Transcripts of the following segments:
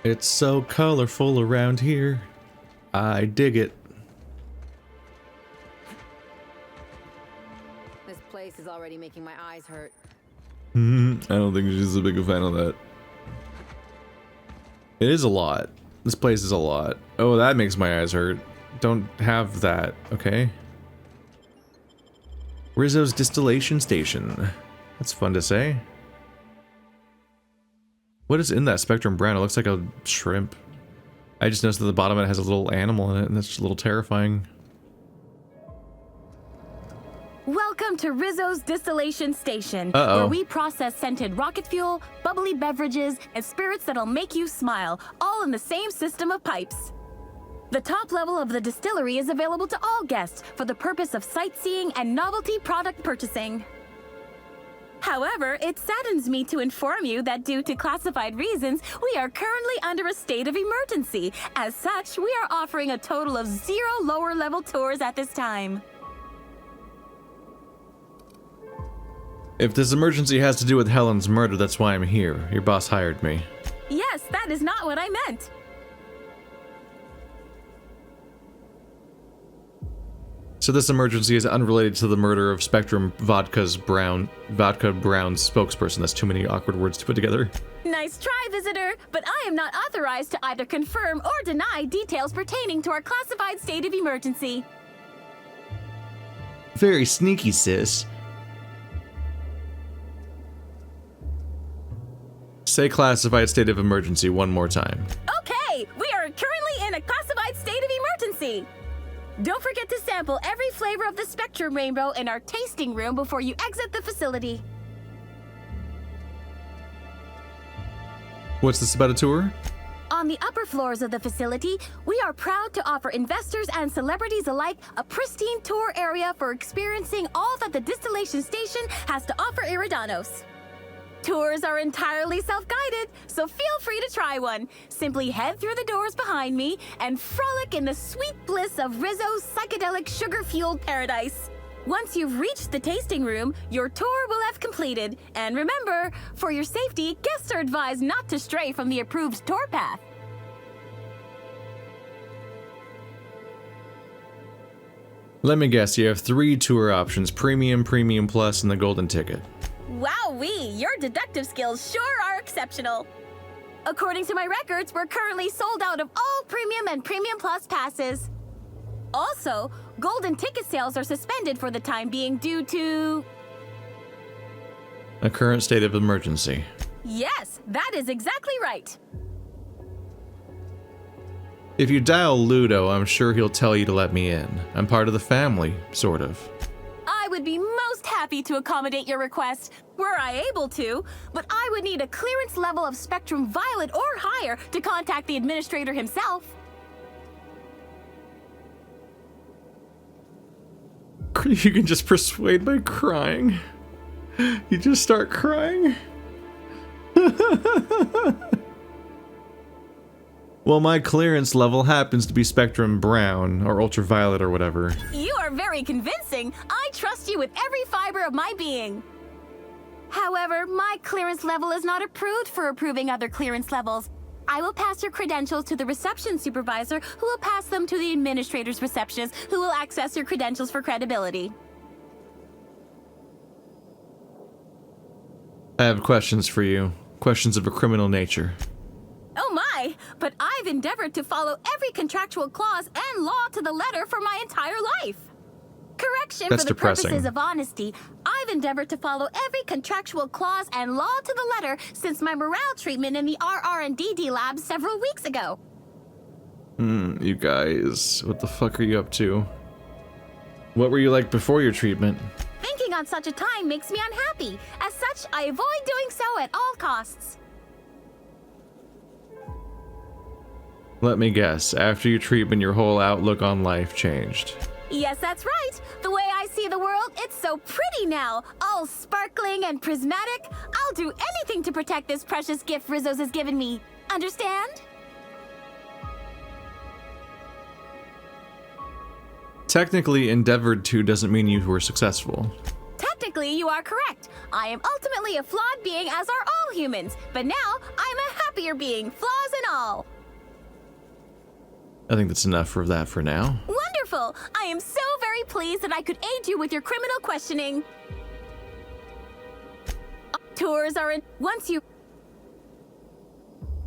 It's so colorful around here. I dig it. This place is already making my eyes hurt. I don't think she's a big fan of that. It is a lot. This place is a lot. Oh, that makes my eyes hurt. Don't have that, okay? Rizzo's Distillation Station. That's fun to say. What is in that Spectrum Brown? It looks like a shrimp. I just noticed at the bottom it has a little animal in it, and that's just a little terrifying. Welcome to Rizzo's Distillation Station, Uh-oh. where we process scented rocket fuel, bubbly beverages, and spirits that'll make you smile, all in the same system of pipes. The top level of the distillery is available to all guests for the purpose of sightseeing and novelty product purchasing. However, it saddens me to inform you that due to classified reasons, we are currently under a state of emergency. As such, we are offering a total of 0 lower-level tours at this time. If this emergency has to do with Helen's murder, that's why I'm here. Your boss hired me. Yes, that is not what I meant. So this emergency is unrelated to the murder of Spectrum Vodka Brown's spokesperson. That's too many awkward words to put together. Nice try, visitor, but I am not authorized to either confirm or deny details pertaining to our classified state of emergency. Very sneaky, sis. Say classified state of emergency one more time. Okay, we are currently in a classified state of emergency. Don't forget to sample every flavor of the Spectrum Rainbow in our tasting room before you exit the facility. What's this about a tour? On the upper floors of the facility, we are proud to offer investors and celebrities alike a pristine tour area for experiencing all that the Distillation Station has to offer Eridanos. Tours are entirely self-guided, so feel free to try one. Simply head through the doors behind me and frolic in the sweet bliss of Rizzo's psychedelic sugar-fueled paradise. Once you've reached the tasting room, your tour will have completed. And remember, for your safety, guests are advised not to stray from the approved tour path. Let me guess, you have 3 tour options: Premium, Premium Plus, and the Golden Ticket. Wowee, your deductive skills sure are exceptional. According to my records, we're currently sold out of all Premium and Premium Plus passes. Also, Golden Ticket sales are suspended for the time being due to... A current state of emergency. Yes, that is exactly right. If you dial Ludo, I'm sure he'll tell you to let me in. I'm part of the family, sort of. I would be most happy to accommodate your request, were I able to, but I would need a clearance level of Spectrum Violet or higher to contact the administrator himself. You can just persuade by crying. You just start crying. Well, my clearance level happens to be Spectrum Brown, or Ultraviolet, or whatever. You are very convincing. I trust you with every fiber of my being. However, my clearance level is not approved for approving other clearance levels. I will pass your credentials to the reception supervisor, who will pass them to the administrator's receptionist, who will access your credentials for credibility. I have questions for you. Questions of a criminal nature. Oh my, but I've endeavored to follow every contractual clause and law to the letter for my entire life. Correction, That's for the depressing. purposes of honesty, I've endeavored to follow every contractual clause and law to the letter since my morale treatment in the RR&DD lab several weeks ago. You guys, what the fuck are you up to? What were you like before your treatment? Thinking on such a time makes me unhappy. As such, I avoid doing so at all costs. Let me guess, after your treatment, your whole outlook on life changed. Yes, that's right. The way I see the world, it's so pretty now. All sparkling and prismatic. I'll do anything to protect this precious gift Rizzo's has given me. Understand? Technically, endeavored to doesn't mean you were successful. Technically, you are correct. I am ultimately a flawed being, as are all humans. But now, I'm a happy beer being, flaws and all. I think that's enough for that for now. Wonderful! I am so very pleased that I could aid you with your criminal questioning. Tours are in once you...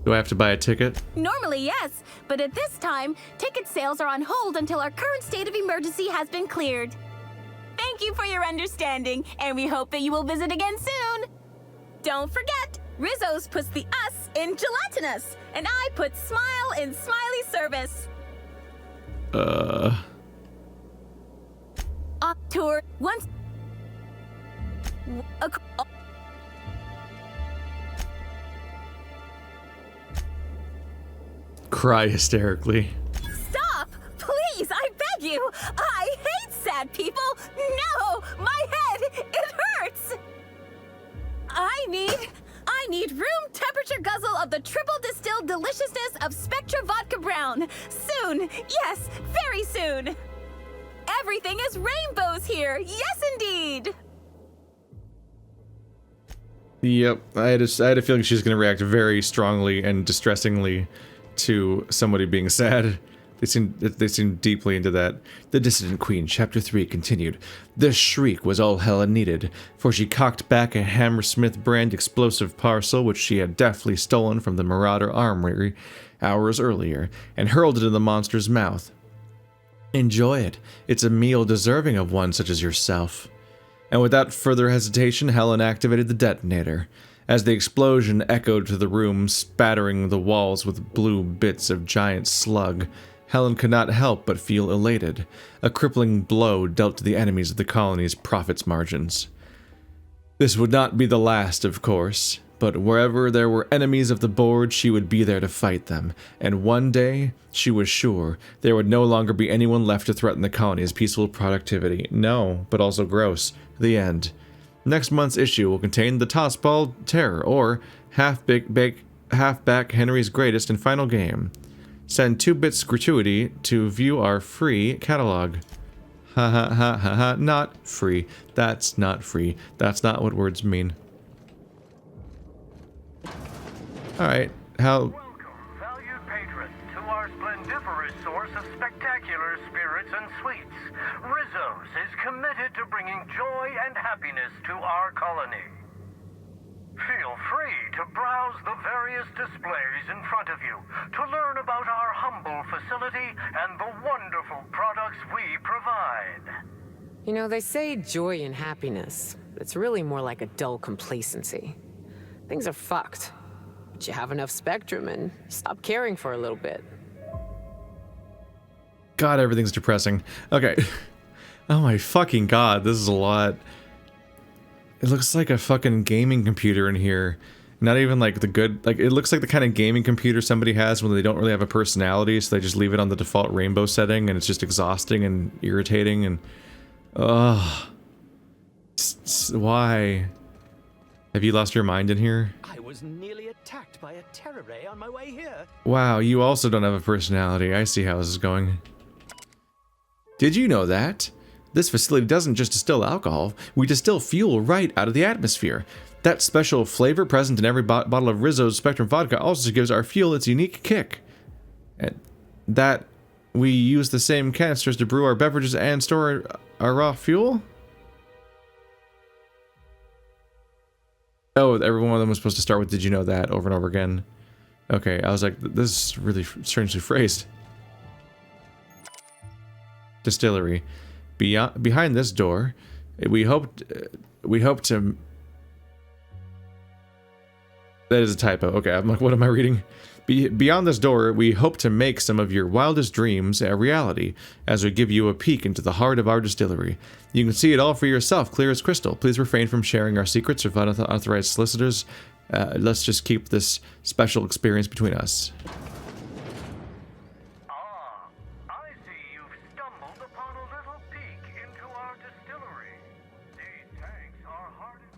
Do I have to buy a ticket? Normally, yes, but at this time, ticket sales are on hold until our current state of emergency has been cleared. Thank you for your understanding, and we hope that you will visit again soon. Don't forget, Rizzo's puts the us in gelatinous, and I put smile in smiley service. Tour once... Cry hysterically. Stop! Please, I beg you! I hate sad people! No! My head! It hurts! I need room temperature guzzle of the triple distilled deliciousness of Spectra Vodka Brown. Soon! Yes, very soon! Everything is rainbows here! Yes, indeed! Yep, I had a feeling she was going to react very strongly and distressingly to somebody being sad. They seem deeply into that. The Dissident Queen, Chapter 3, continued. This shriek was all Helen needed, for she cocked back a Hammersmith brand explosive parcel which she had deftly stolen from the Marauder Armory hours earlier, and hurled it in the monster's mouth. Enjoy it. It's a meal deserving of one such as yourself. And without further hesitation, Helen activated the detonator. As the explosion echoed to the room, spattering the walls with blue bits of giant slug, Helen could not help but feel elated, a crippling blow dealt to the enemies of the colony's profits margins. This would not be the last, of course, but wherever there were enemies of the board, she would be there to fight them, and one day, she was sure, there would no longer be anyone left to threaten the colony's peaceful productivity. No, but also gross. The end. Next month's issue will contain the Tossball Terror, or Halfback Henry's Greatest and Final Game. Send 2 bits gratuity to view our free catalog. Ha ha ha ha ha, not free. That's not free. That's not what words mean. Alright, how... Welcome, valued patrons, to our splendiferous source of spectacular spirits and sweets. Rizzo's is committed to bringing joy and happiness to our colony. Feel free to browse the various displays in front of you to learn about our humble facility and the wonderful products we provide. You know, they say joy and happiness, but it's really more like a dull complacency. Things are fucked, but you have enough spectrum and stop caring for a little bit. God, everything's depressing. Okay. Oh my fucking god, this is a lot. It looks like a fucking gaming computer in here. Not even like the good, like it looks like the kind of gaming computer somebody has when they don't really have a personality, so they just leave it on the default rainbow setting and it's just exhausting and irritating and... Ugh. Why? Have you lost your mind in here? I was nearly attacked by a terror ray on my way here. Wow, you also don't have a personality. I see how this is going. Did you know that? This facility doesn't just distill alcohol, we distill fuel right out of the atmosphere. That special flavor present in every bottle of Rizzo's Spectrum Vodka also gives our fuel its unique kick. And that we use the same canisters to brew our beverages and store our raw fuel? Oh, every one of them was supposed to start with "Did you know that?" over and over again. Okay, I was like, this is really strangely phrased. Distillery. Behind this door, we hope to... That is a typo. Okay, I'm like, what am I reading? Beyond this door, we hope to make some of your wildest dreams a reality, as we give you a peek into the heart of our distillery. You can see it all for yourself, clear as crystal. Please refrain from sharing our secrets with unauthorized solicitors. Let's just keep this special experience between us. I see you've stumbled upon a little peek into our distillery. These tanks are hardened.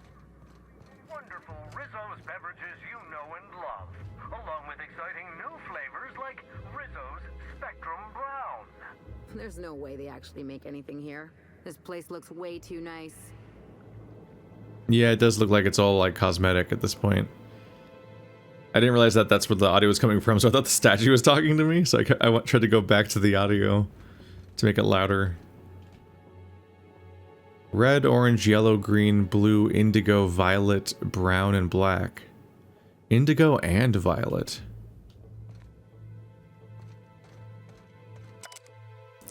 Wonderful Rizzo's beverages you know and love, along with exciting new flavors like Rizzo's Spectrum Brown. There's no way they actually make anything here. This place looks way too nice. Yeah, it does look like it's all like cosmetic at this point. I didn't realize that that's where the audio was coming from, so I thought the statue was talking to me, so I tried to go back to the audio to make it louder. Red, orange, yellow, green, blue, indigo, violet, brown, and black. Indigo and violet.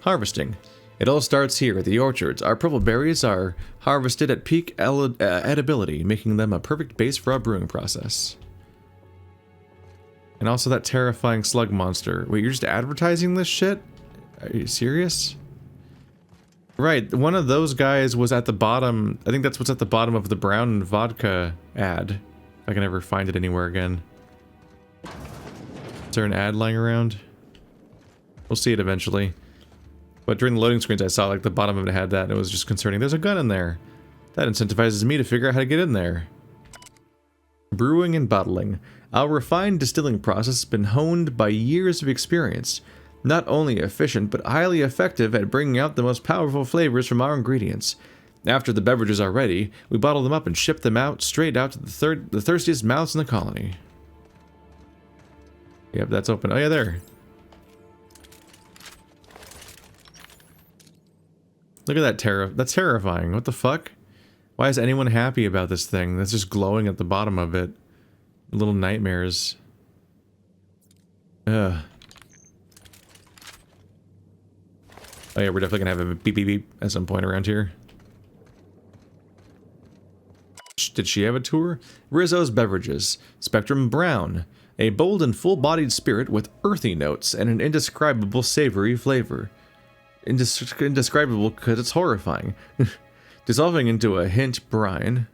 Harvesting. It all starts here at the orchards. Our purple berries are harvested at peak edibility, making them a perfect base for our brewing process. And also that terrifying slug monster. Wait, you're just advertising this shit? Are you serious? Right, one of those guys was at the bottom. I think that's what's at the bottom of the brown vodka ad. If I can ever find it anywhere again. Is there an ad lying around? We'll see it eventually. But during the loading screens I saw like the bottom of it had that and it was just concerning. There's a gun in there. That incentivizes me to figure out how to get in there. Brewing and bottling. Our refined distilling process has been honed by years of experience. Not only efficient, but highly effective at bringing out the most powerful flavors from our ingredients. After the beverages are ready, we bottle them up and ship them out straight out to the thirstiest mouths in the colony. Yep, that's open. Oh yeah, there. Look at that that's terrifying. What the fuck? Why is anyone happy about this thing? That's just glowing at the bottom of it. Little nightmares. Ugh. Oh yeah, we're definitely gonna have a beep beep beep at some point around here. Did she have a tour? Rizzo's Beverages. Spectrum Brown. A bold and full-bodied spirit with earthy notes and an indescribable savory flavor. Indescribable because it's horrifying. Dissolving into a hint brine.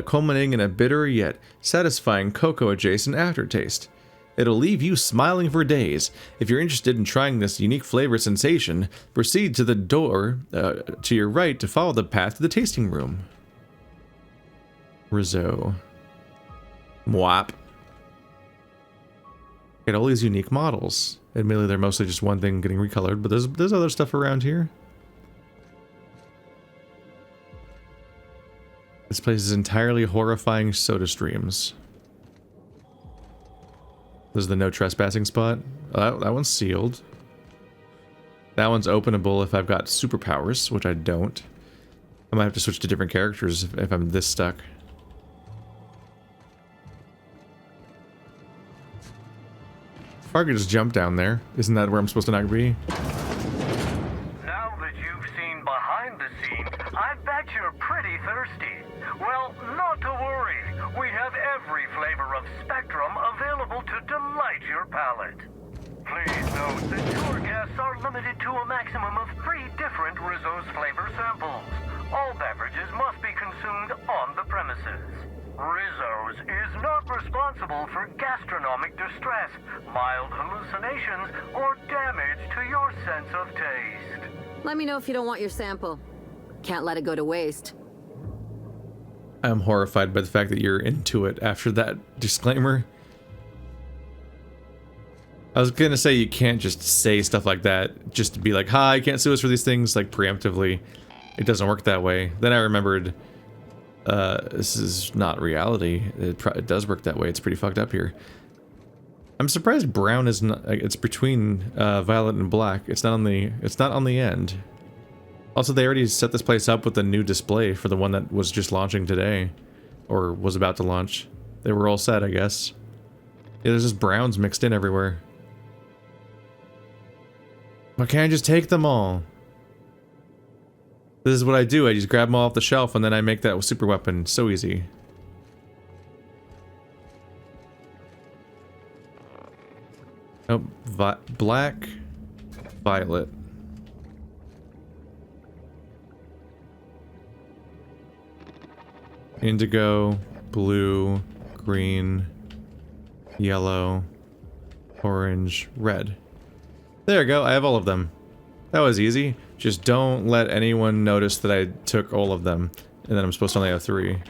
Culminating in a bitter yet satisfying cocoa-adjacent aftertaste. It'll leave you smiling for days. If you're interested in trying this unique flavor sensation, proceed to the door to your right to follow the path to the tasting room. Rizzo. Mwap. Get all these unique models. Admittedly, they're mostly just one thing getting recolored, but there's other stuff around here. This place is entirely horrifying soda streams. This is the no trespassing spot. Oh, that one's sealed. That one's openable if I've got superpowers, which I don't. I might have to switch to different characters if I'm this stuck. If I could just jump down there, isn't that where I'm supposed to not be? Now that you've seen behind the scenes, I bet you're pretty thirsty. Well, not to worry. We have every flavor of Spectrum available to delight your palate. Please note that tour guests are limited to a maximum of 3 different Rizzo's flavor samples. All beverages must be consumed on the premises. Rizzo's is not responsible for gastronomic distress, mild hallucinations, or damage to your sense of taste. Let me know if you don't want your sample. Can't let it go to waste. I'm horrified by the fact that you're into it after that disclaimer. I was gonna say you can't just say stuff like that just to be like, hi, you can't sue us for these things, like preemptively. It doesn't work that way. Then I remembered, this is not reality. It does work that way. It's pretty fucked up here. I'm surprised brown is not, it's between violet and black. It's not on the end. Also, they already set this place up with a new display for the one that was just launching today. Or was about to launch. They were all set, I guess. Yeah, there's just browns mixed in everywhere. Why can't I just take them all? This is what I do. I just grab them all off the shelf and then I make that super weapon. So easy. Oh, black, violet. Indigo, blue, green, yellow, orange, red. There we go, I have all of them. That was easy. Just don't let anyone notice that I took all of them. And then I'm supposed to only have 3.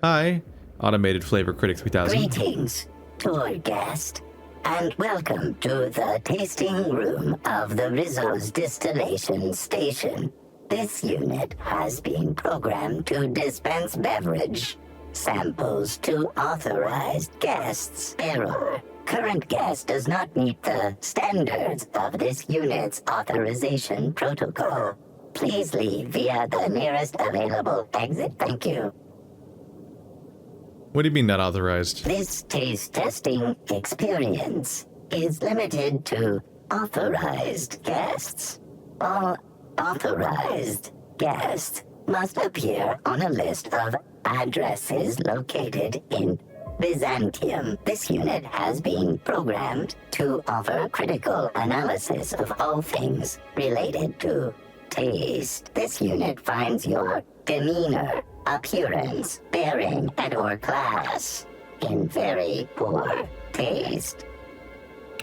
Hi, Automated Flavor Critic 3000. Greetings, tour guest, and welcome to the tasting room of the Rizzo's Distillation Station. This unit has been programmed to dispense beverage. samples to authorized guests. Error. Current guest does not meet the standards of this unit's authorization protocol. Please leave via the nearest available exit. Thank you. What do you mean not authorized? This taste testing experience is limited to authorized guests. All authorized guests must appear on a list of addresses located in Byzantium. This unit has been programmed to offer critical analysis of all things related to taste. This unit finds your demeanor, appearance, bearing, and/or class in very poor taste.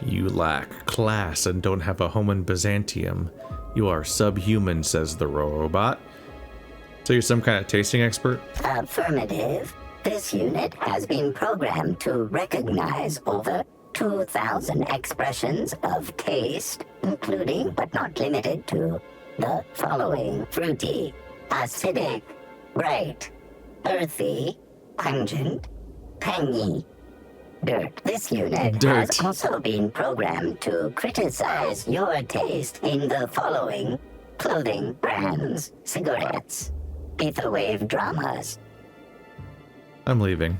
You lack class and don't have a home in Byzantium. You are subhuman, says the robot. So you're some kind of tasting expert? Affirmative. This unit has been programmed to recognize over 2,000 expressions of taste, including but not limited to the following: fruity, acidic, bright, earthy, pungent, tangy, dirt. This unit has also been programmed to criticize your taste in the following: clothing brands, cigarettes, etherwave dramas. I'm leaving.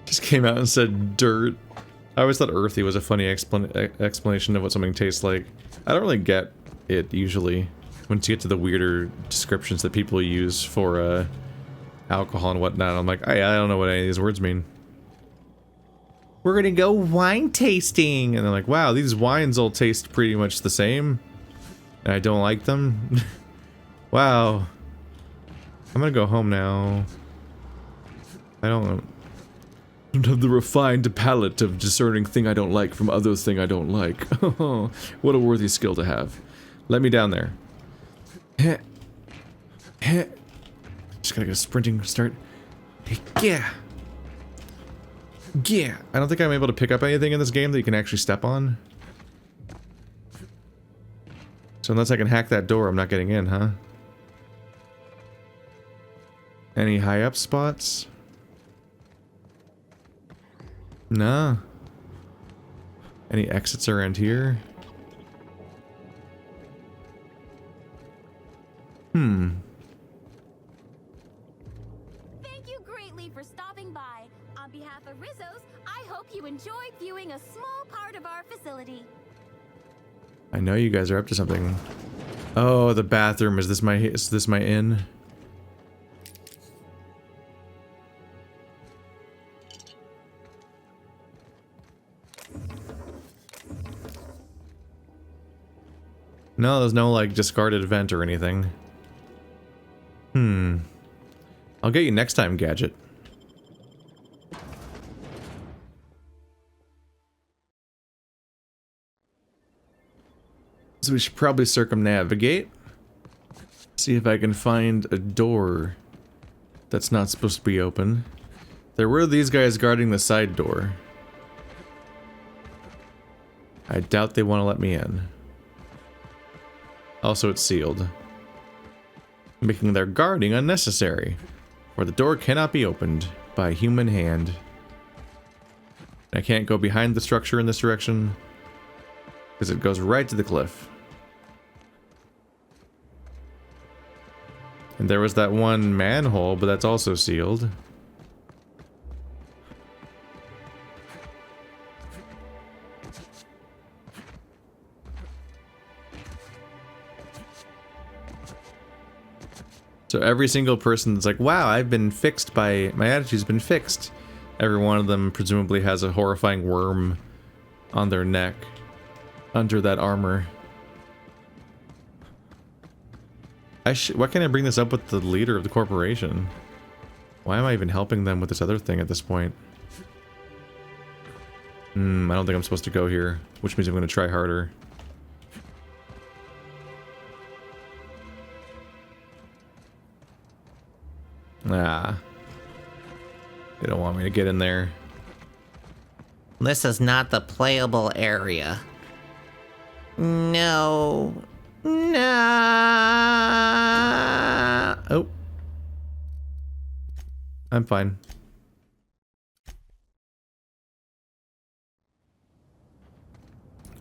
Just came out and said dirt. I always thought earthy was a funny explanation of what something tastes like. I don't really get it usually once you get to the weirder descriptions that people use for alcohol and whatnot. I'm like, I don't know what any of these words mean. We're gonna go wine tasting, and they're like, wow, these wines all taste pretty much the same, and I don't like them. Wow. I'm gonna go home now. I don't have the refined palate of discerning thing I don't like from other thing I don't like. What a worthy skill to have. Let me down there. Just gotta get a sprinting start. Yeah. Yeah. I don't think I'm able to pick up anything in this game that you can actually step on. So unless I can hack that door, I'm not getting in, huh? Any high up spots? Nah. Any exits around here? Thank you greatly for stopping by. On behalf of Rizzo's, I hope you enjoyed viewing a small part of our facility. I know you guys are up to something. Oh, the bathroom. Is this my inn? No, there's no, like, discarded vent or anything. I'll get you next time, Gadget. So we should probably circumnavigate. See if I can find a door that's not supposed to be open. There were these guys guarding the side door. I doubt they want to let me in. Also, it's sealed, making their guarding unnecessary, for the door cannot be opened by human hand. I can't go behind the structure in this direction, because it goes right to the cliff. And there was that one manhole, but that's also sealed. So every single person that's like, wow, I've been fixed by, my attitude's been fixed. Every one of them presumably has a horrifying worm on their neck, under that armor. Why can't I bring this up with the leader of the corporation? Why am I even helping them with this other thing at this point? I don't think I'm supposed to go here, which means I'm going to try harder. Ah. They don't want me to get in there. This is not the playable area. No. No. Oh. I'm fine.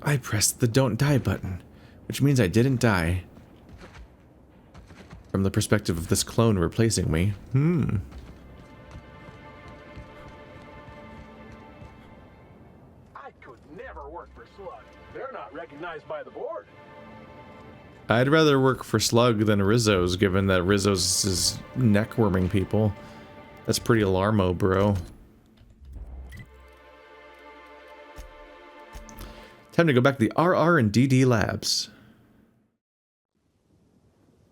I pressed the don't die button, which means I didn't die. From the perspective of this clone replacing me, I could never work for Slug. They're not recognized by the board. I'd rather work for Slug than Rizzo's, given that Rizzo's is neck-worming people. That's pretty alarmo, bro. Time to go back to the RR and DD labs.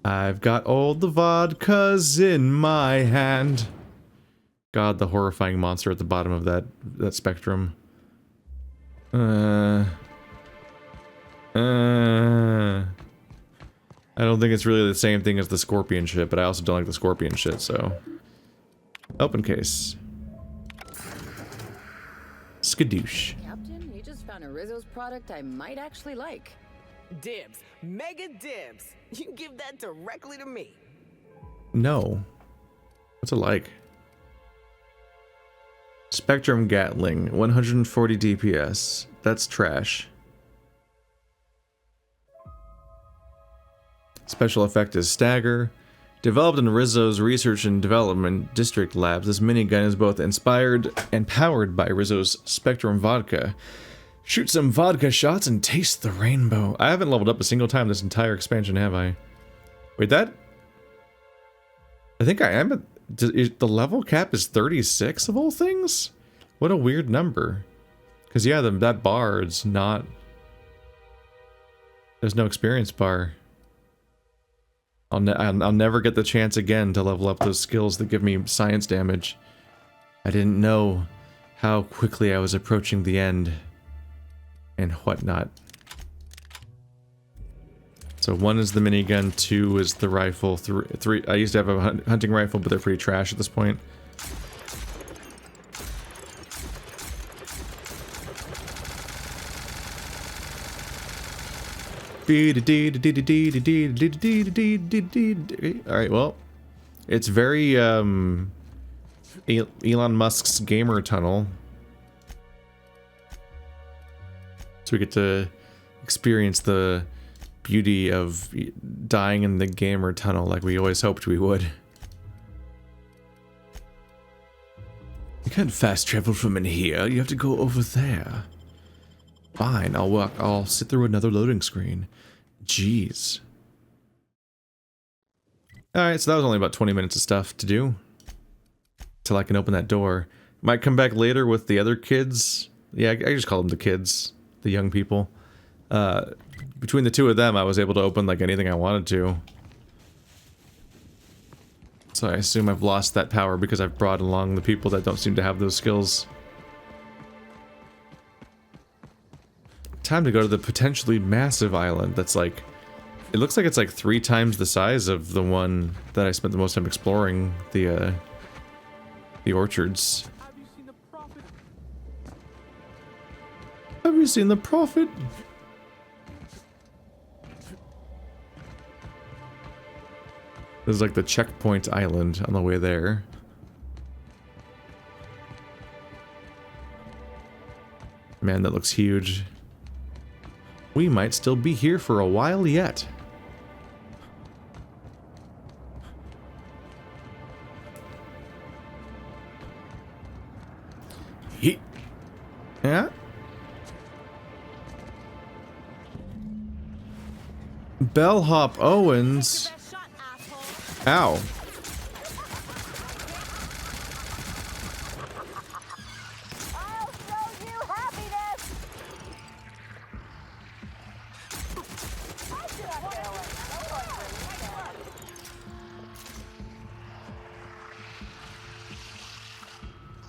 I've got all the vodkas in my hand. God, the horrifying monster at the bottom of that spectrum. I don't think it's really the same thing as the scorpion shit, but I also don't like the scorpion shit, so... Open case. Skadoosh. Captain, you just found a Rizzo's product I might actually like. Dibs. Mega dibs. You give that directly to me. No. What's it like? Spectrum Gatling, 140 DPS. That's trash. Special effect is Stagger. Developed in Rizzo's Research and Development District Labs, this minigun is both inspired and powered by Rizzo's Spectrum Vodka. Shoot some vodka shots and taste the rainbow. I haven't leveled up a single time this entire expansion, have I? Wait, that... I think I am at... The level cap is 36 of all things? What a weird number. Because, yeah, that bar is not... There's no experience bar. I'll never get the chance again to level up those skills that give me science damage. I didn't know how quickly I was approaching the end. And whatnot. So 1 is the minigun, 2 is the rifle, 3 I used to have a hunting rifle, but they're pretty trash at this point. Alright, well, it's very Elon Musk's gamer tunnel. So we get to experience the beauty of dying in the gamer tunnel like we always hoped we would. You can't fast travel from in here, you have to go over there. Fine, I'll sit through another loading screen. Jeez. Alright, so that was only about 20 minutes of stuff to do. Till I can open that door. Might come back later with the other kids. Yeah, I just call them the kids. The young people. Between the two of them, I was able to open like anything I wanted to. So I assume I've lost that power because I've brought along the people that don't seem to have those skills. Time to go to the potentially massive island that's like... It looks like it's like 3 times the size of the one that I spent the most time exploring, the orchards. Have you seen the prophet? This is like the checkpoint island on the way there. Man, that looks huge. We might still be here for a while yet. Yeah? Bellhop Owens. Ow.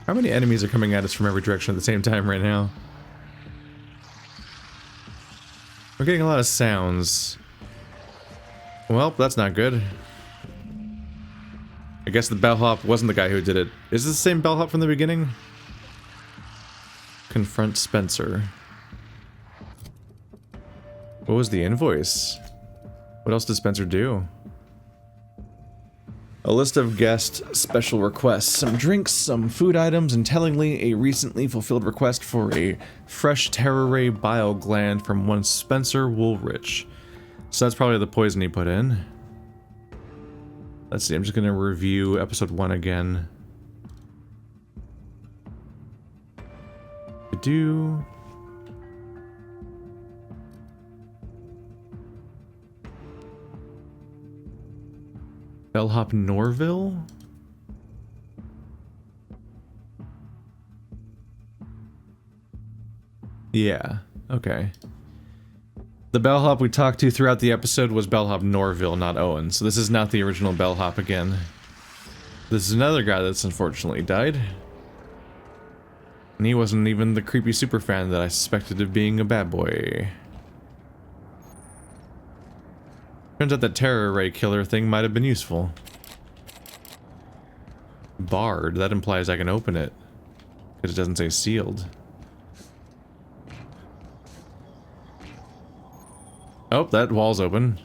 How many enemies are coming at us from every direction at the same time right now? We're getting a lot of sounds. Well, that's not good. I guess the bellhop wasn't the guy who did it. Is this the same bellhop from the beginning? Confront Spencer. What was the invoice? What else did Spencer do? A list of guest special requests. Some drinks, some food items, and tellingly, a recently fulfilled request for a fresh terror ray bile gland from one Spencer Woolrich. So that's probably the poison he put in. Let's see, I'm just gonna review episode 1 again. Do Bellhop Norville? Yeah, okay. The bellhop we talked to throughout the episode was bellhop Norville, not Owen, so this is not the original bellhop again. This is another guy that's unfortunately died. And he wasn't even the creepy superfan that I suspected of being a bad boy. Turns out that terror ray killer thing might have been useful. Barred, that implies I can open it. Because it doesn't say sealed. Oh, that wall's open.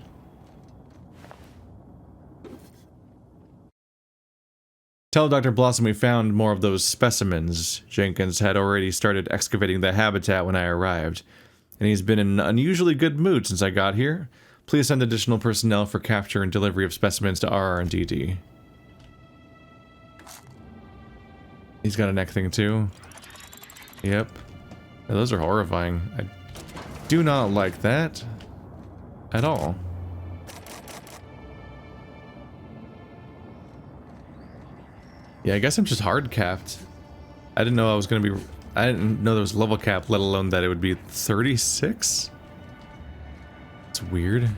Tell Dr. Blossom we found more of those specimens. Jenkins had already started excavating the habitat when I arrived, and he's been in an unusually good mood since I got here. Please send additional personnel for capture and delivery of specimens to RR&DD. He's got a neck thing too. Yep. Yeah, those are horrifying. I do not like that at all. Yeah, I guess I'm just hard capped. I didn't know I was gonna be. I didn't know there was level cap, let alone that it would be 36. It's weird.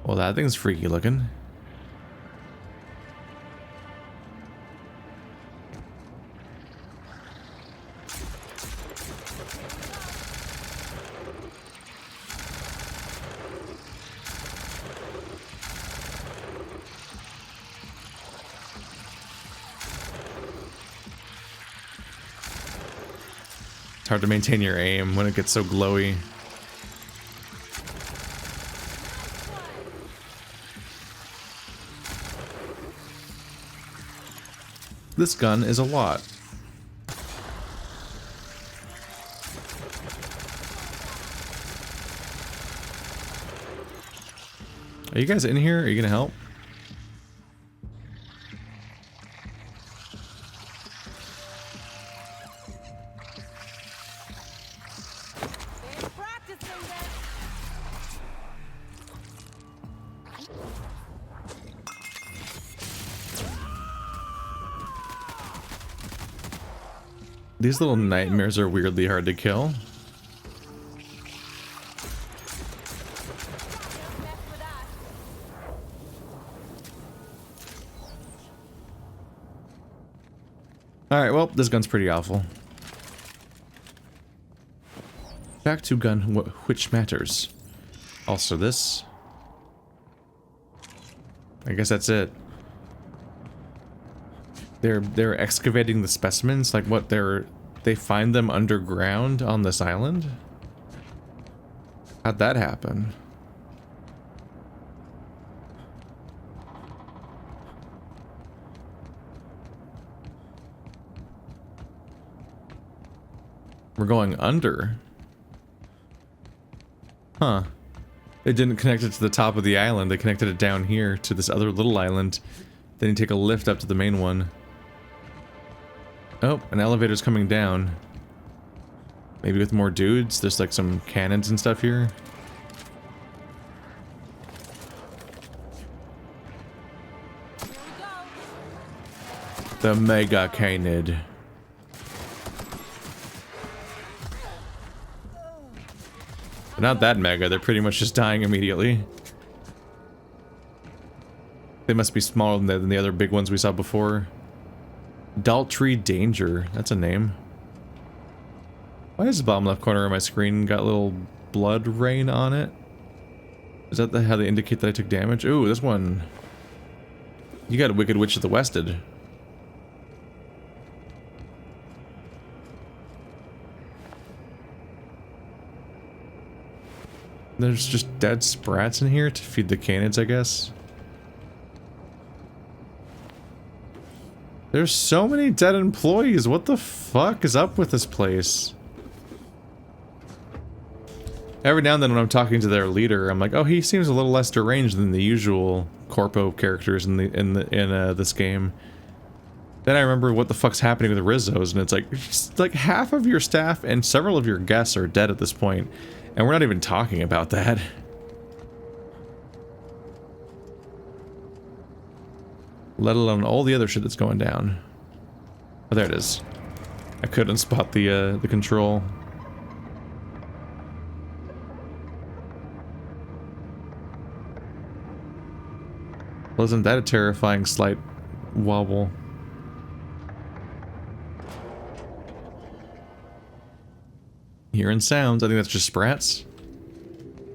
Well, that thing's freaky looking. It's hard to maintain your aim when it gets so glowy. This gun is a lot. Are you guys in here? Are you gonna help? These little nightmares are weirdly hard to kill. Alright, well, this gun's pretty awful. Back to gun which matters. Also this. I guess that's it. They're excavating the specimens? Like what, they find them underground on this island? How'd that happen? We're going under. Huh. They didn't connect it to the top of the island, they connected it down here to this other little island. Then you take a lift up to the main one. Oh, an elevator's coming down. Maybe with more dudes? There's like some cannons and stuff here. The Mega Canid. They're not that mega, they're pretty much just dying immediately. They must be smaller than the other big ones we saw before. Daltrey Danger, that's a name. Why is the bottom left corner of my screen got a little blood rain on it? Is that how they indicate that I took damage? Ooh, this one. You got a Wicked Witch of the Wested. There's just dead sprats in here to feed the canids, I guess. There's so many dead employees. What the fuck is up with this place? Every now and then when I'm talking to their leader, I'm like, oh, he seems a little less deranged than the usual corpo characters in this game. Then I remember what the fuck's happening with Rizzo's, and it's like half of your staff and several of your guests are dead at this point, and we're not even talking about that. Let alone all the other shit that's going down. Oh, there it is. I couldn't spot the control. Wasn't that a terrifying slight wobble? Hearing sounds. I think that's just sprats.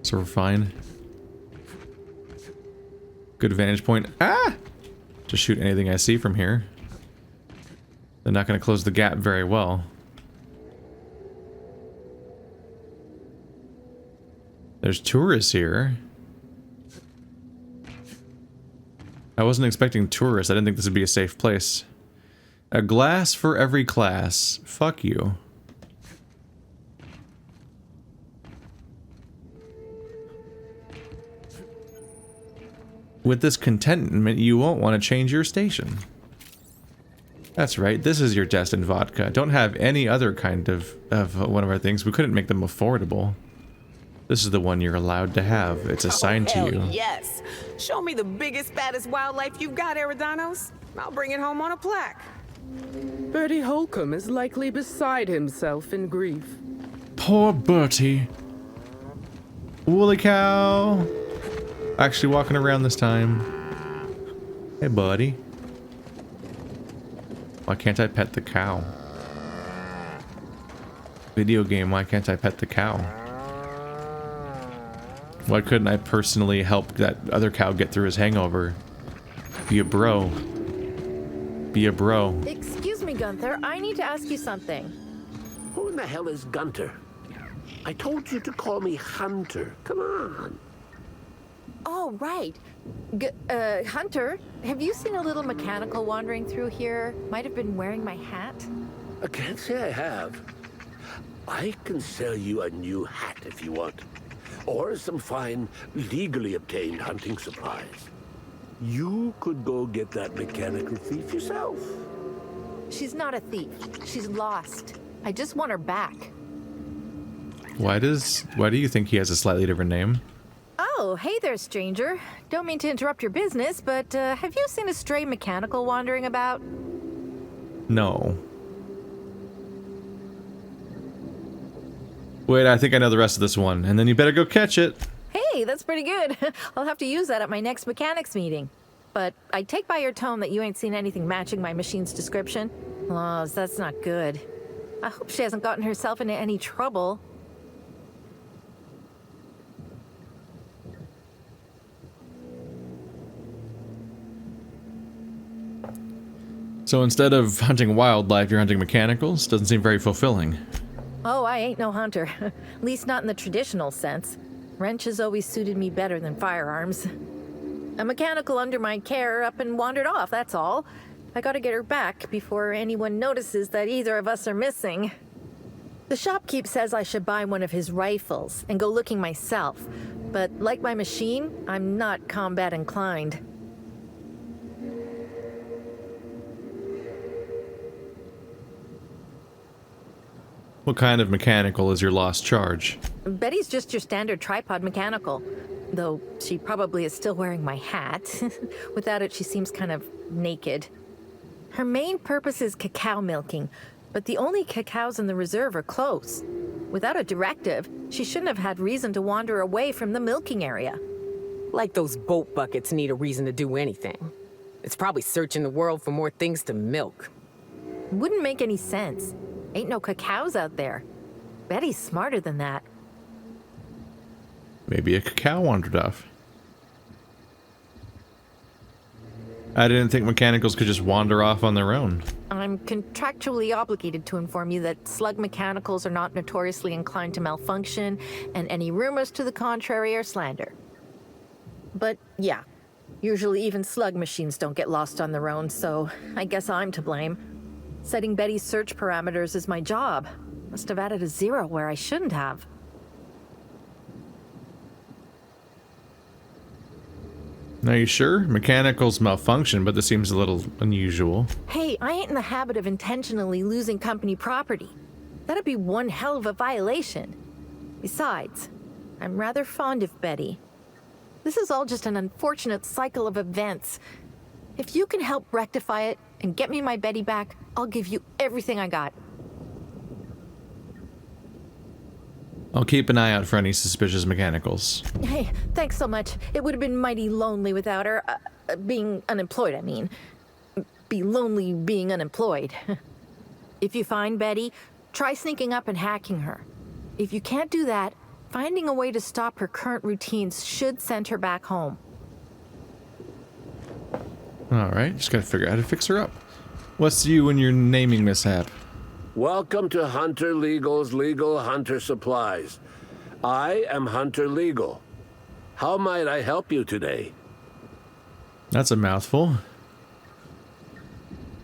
So we're fine. Good vantage point. Ah! Just shoot anything I see from here. They're not going to close the gap very well. There's tourists here. I wasn't expecting tourists. I didn't think this would be a safe place. A glass for every class. Fuck you. With this contentment, you won't want to change your station. That's right, this is your destined vodka. Don't have any other kind of one of our things. We couldn't make them affordable. This is the one you're allowed to have. It's assigned to you. Yes! Show me the biggest, fattest wildlife you've got, Eridanos. I'll bring it home on a plaque. Bertie Holcomb is likely beside himself in grief. Poor Bertie. Woolly cow. Actually walking around this time. Hey, buddy. Why can't I pet the cow? Video game, why can't I pet the cow? Why couldn't I personally help that other cow get through his hangover? Be a bro. Be a bro. Excuse me, Gunther. I need to ask you something. Who in the hell is Gunter? I told you to call me Hunter. Come on. Oh, right. Hunter, have you seen a little mechanical wandering through here? Might have been wearing my hat? I can't say I have. I can sell you a new hat if you want. Or some fine, legally obtained hunting supplies. You could go get that mechanical thief yourself. She's not a thief. She's lost. I just want her back. Why do you think he has a slightly different name? Oh, hey there, stranger. Don't mean to interrupt your business, but have you seen a stray mechanical wandering about? No. Wait, I think I know the rest of this one, and then you better go catch it. Hey, that's pretty good. I'll have to use that at my next mechanics meeting. But I take by your tone that you ain't seen anything matching my machine's description. Oh, that's not good. I hope she hasn't gotten herself into any trouble. So instead of hunting wildlife, you're hunting mechanicals? Doesn't seem very fulfilling. Oh, I ain't no hunter. At least not in the traditional sense. Wrenches always suited me better than firearms. A mechanical under my care up and wandered off, that's all. I gotta get her back before anyone notices that either of us are missing. The shopkeep says I should buy one of his rifles and go looking myself. But like my machine, I'm not combat inclined. What kind of mechanical is your lost charge? Betty's just your standard tripod mechanical. Though she probably is still wearing my hat. Without it, she seems kind of naked. Her main purpose is cacao milking, but the only cacaos in the reserve are close. Without a directive, she shouldn't have had reason to wander away from the milking area. Like those boat buckets need a reason to do anything. It's probably searching the world for more things to milk. Wouldn't make any sense. Ain't no cacaos out there. Betty's smarter than that. Maybe a cacao wandered off. I didn't think mechanicals could just wander off on their own. I'm contractually obligated to inform you that slug mechanicals are not notoriously inclined to malfunction, and any rumors to the contrary are slander. But yeah, usually even slug machines don't get lost on their own, so I guess I'm to blame. Setting Betty's search parameters is my job. Must have added a 0 where I shouldn't have. Are you sure? Mechanicals malfunction, but this seems a little unusual. Hey, I ain't in the habit of intentionally losing company property. That'd be one hell of a violation. Besides, I'm rather fond of Betty. This is all just an unfortunate cycle of events. If you can help rectify it and get me my Betty back, I'll give you everything I got. I'll keep an eye out for any suspicious mechanicals. Hey, thanks so much. It would have been mighty lonely without her. Being unemployed, I mean. Be lonely being unemployed. If you find Betty, try sneaking up and hacking her. If you can't do that, finding a way to stop her current routines should send her back home. Alright, just gotta figure out how to fix her up. What's you and your naming mishap? Welcome to Hunter Legal's Legal Hunter Supplies. I am Hunter Legal. How might I help you today? That's a mouthful.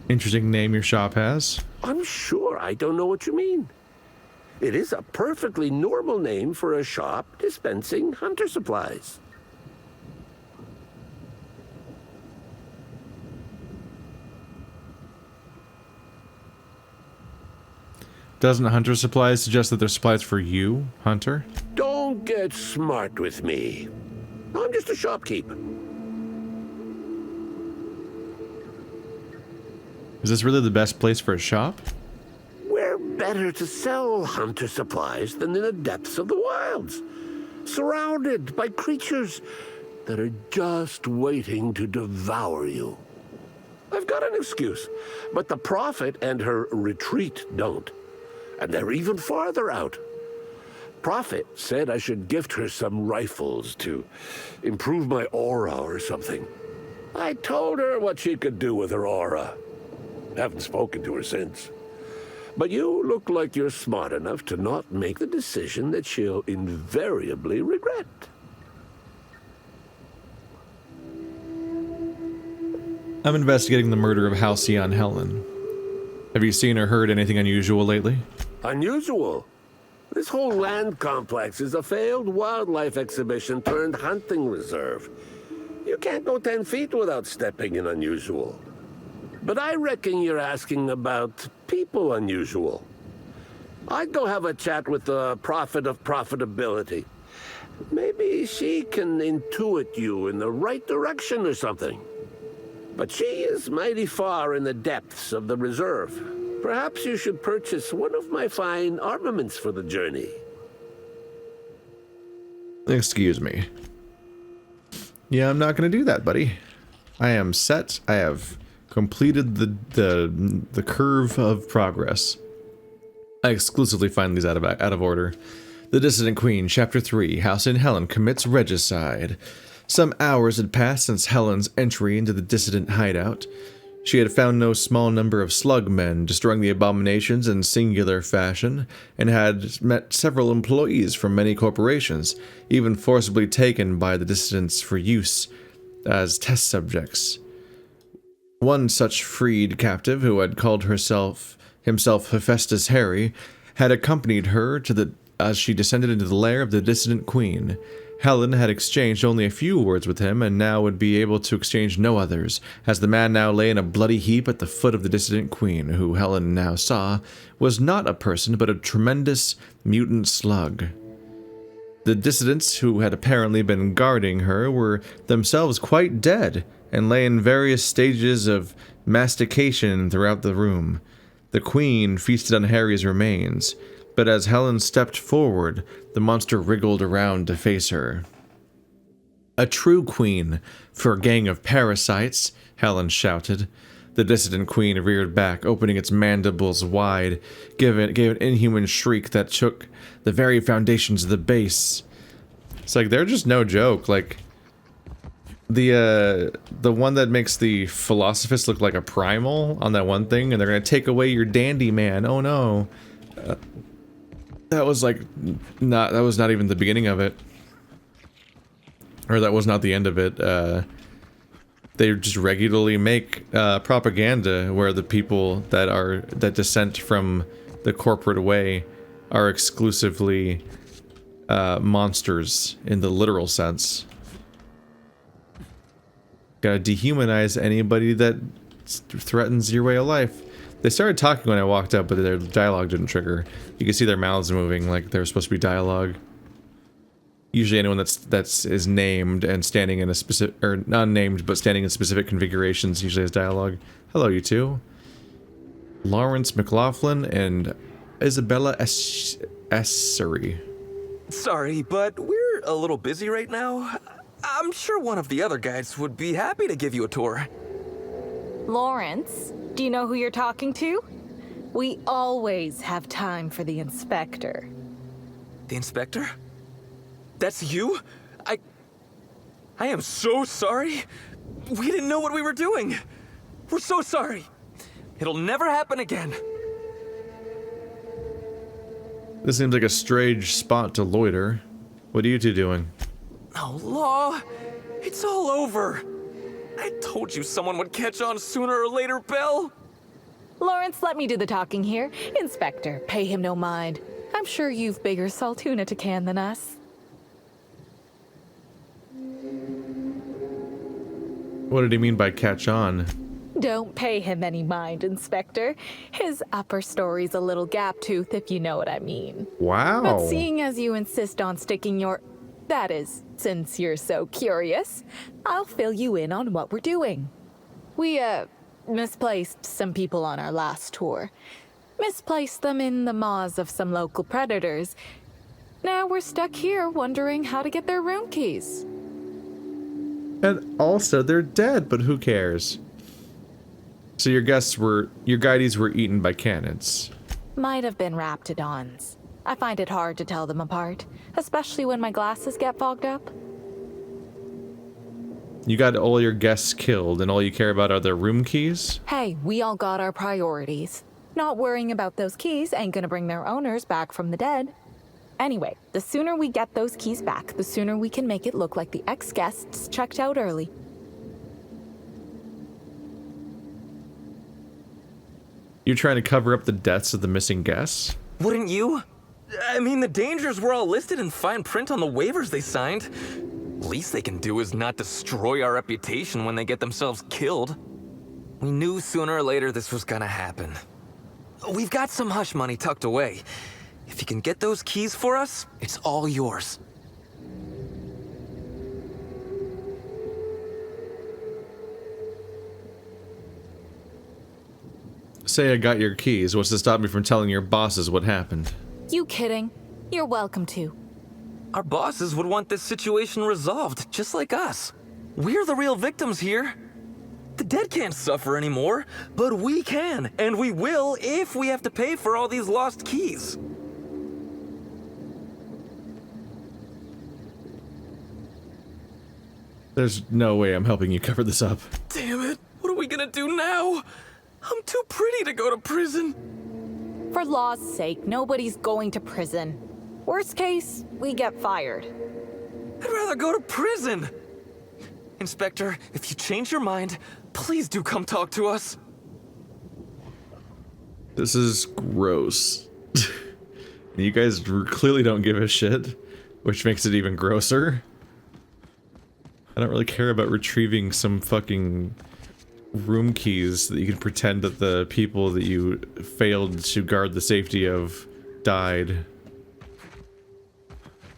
Interesting name your shop has. I'm sure I don't know what you mean. It is a perfectly normal name for a shop dispensing hunter supplies. Doesn't Hunter Supplies suggest that they're supplies for you, Hunter? Don't get smart with me. I'm just a shopkeep. Is this really the best place for a shop? Where better to sell hunter supplies than in the depths of the wilds, surrounded by creatures that are just waiting to devour you. I've got an excuse, but the Prophet and her retreat don't. And they're even farther out. Prophet said I should gift her some rifles to improve my aura or something. I told her what she could do with her aura. Haven't spoken to her since. But you look like you're smart enough to not make the decision that she'll invariably regret. I'm investigating the murder of Halcyon Helen. Have you seen or heard anything unusual lately? Unusual? This whole land complex is a failed wildlife exhibition turned hunting reserve. You can't go 10 feet without stepping in unusual. But I reckon you're asking about people unusual. I'd go have a chat with the prophet of profitability. Maybe she can intuit you in the right direction or something. But she is mighty far in the depths of the reserve. Perhaps you should purchase one of my fine armaments for the journey. Excuse me. Yeah, I'm not gonna do that, buddy. I am set. I have completed the curve of progress. I exclusively find these out of order. The Dissident Queen, Chapter 3, Halcyon Helen commits regicide. Some hours had passed since Helen's entry into the dissident hideout. She had found no small number of slug men, destroying the abominations in singular fashion, and had met several employees from many corporations, even forcibly taken by the dissidents for use as test subjects. One such freed captive, who had called himself Hephaestus Harry, had accompanied her as she descended into the lair of the dissident queen. Helen had exchanged only a few words with him, and now would be able to exchange no others, as the man now lay in a bloody heap at the foot of the dissident queen, who Helen now saw was not a person but a tremendous mutant slug. The dissidents who had apparently been guarding her were themselves quite dead, and lay in various stages of mastication throughout the room. The queen feasted on Harry's remains, but as Helen stepped forward, the monster wriggled around to face her. "A true queen for a gang of parasites," Helen shouted. The dissident queen reared back, opening its mandibles wide, gave an inhuman shriek that shook the very foundations of the base. It's like, they're just no joke. Like, The one that makes the Philosophist look like a primal on that one thing, and they're gonna take away your dandy man. Oh no. That was like that was not even the beginning of it. Or that was not the end of it. They just regularly make propaganda where the people that dissent from the corporate way are exclusively monsters in the literal sense. Gotta dehumanize anybody that threatens your way of life. They started talking when I walked up, but their dialogue didn't trigger. You can see their mouths moving like they're supposed to be dialogue. Usually anyone that's is named and standing in a specific, or not named, but standing in specific configurations usually has dialogue. Hello, you two. Lawrence McLaughlin and Isabella Essery. Sorry, but we're a little busy right now. I'm sure one of the other guys would be happy to give you a tour. Lawrence, do you know who you're talking to? We always have time for the inspector. The inspector? That's you? I am so sorry. We didn't know what we were doing. We're so sorry. It'll never happen again. This seems like a strange spot to loiter. What are you two doing? Oh, Law. It's all over. I told you someone would catch on sooner or later, Belle. Lawrence, let me do the talking here. Inspector, pay him no mind. I'm sure you've bigger saltuna to can than us. What did he mean by catch on? Don't pay him any mind, Inspector. His upper story's a little gap-tooth, if you know what I mean. Wow. But seeing as you insist on sticking your... That is, since you're so curious, I'll fill you in on what we're doing. We, misplaced some people on our last tour. Misplaced them in the maws of some local predators. Now we're stuck here wondering how to get their room keys. And also, they're dead, but who cares? So your guides were eaten by canids. Might have been raptidons. I find it hard to tell them apart, especially when my glasses get fogged up. You got all your guests killed, and all you care about are their room keys? Hey, we all got our priorities. Not worrying about those keys ain't gonna bring their owners back from the dead. Anyway, the sooner we get those keys back, the sooner we can make it look like the ex-guests checked out early. You're trying to cover up the deaths of the missing guests? Wouldn't you? I mean, the dangers were all listed in fine print on the waivers they signed. Least they can do is not destroy our reputation when they get themselves killed. We knew sooner or later this was gonna happen. We've got some hush money tucked away. If you can get those keys for us, it's all yours. Say I got your keys. What's to stop me from telling your bosses what happened? You kidding? You're welcome to. Our bosses would want this situation resolved, just like us. We're the real victims here. The dead can't suffer anymore, but we can, and we will if we have to pay for all these lost keys. There's no way I'm helping you cover this up. Damn it, what are we gonna do now? I'm too pretty to go to prison. For law's sake, nobody's going to prison. Worst case, we get fired. I'd rather go to prison. Inspector, if you change your mind, please do come talk to us. This is gross. You guys clearly don't give a shit, which makes it even grosser. I don't really care about retrieving some fucking room keys that you can pretend that the people that you failed to guard the safety of died.